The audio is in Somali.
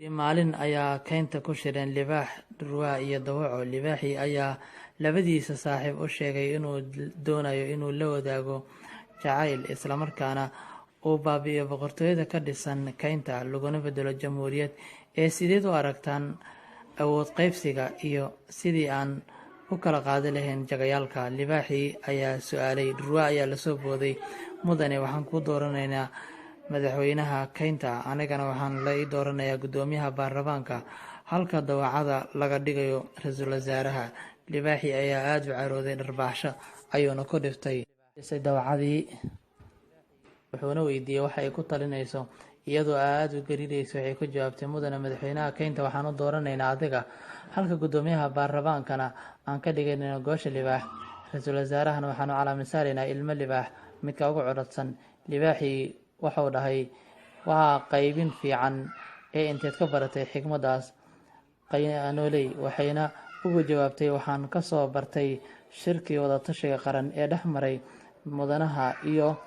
maalin ayaa kaynta ku shireen libaax, dhurwaa iyo dawaco. Libaaxii ayaa labadiisa saaxiib u sheegay inuu doonayo inuu la wadaago jacayl, islamarkaana uu baabi'iyo boqortooyada ka dhisan kaynta laguna bedelo jamhuuriyad. Sideed u aragtaan awood qaybsiga iyo sidii aan u kala qaadi lahayn jagayaalka? Libaaxii ayaa su-aalay. Dhurwaa ayaa lasoo booday. Mudane, waxaan ku dooranaynaa madaxweynaha kaynta, anigana waxaan la ii dooranayaa guddoomiyaha baarlamaanka, halka dawacada laga dhigayo ra-iisul wasaaraha. Libaaxii ayaa aada u carooday, dharbaaxsho ayuuna ku dhiftay dawacadii, wuxuuna weydiiyey waxa ay ku talinayso. Iyadoo aada u gariiraysa waxay ku jawaabtay, mudane madaxweynaha kaynta waxaan u dooranaynaa adiga, halka guddoomiyaha baarlamaankana aan ka dhigaynayno goosha libaax, ra-iisul wasaarahana waxaanu calaamin saaraynaa ilmo libaax, midka ugu codadsan. Libaaxii wuxuu dhahay, waa qaybin fiican inteed ka baratay xigmadaas qaynooley? Waxayna ugu jawaabtay, waxaan ka soo bartay shirkii wadatashiga qaran ee dhex maray mudanaha iyo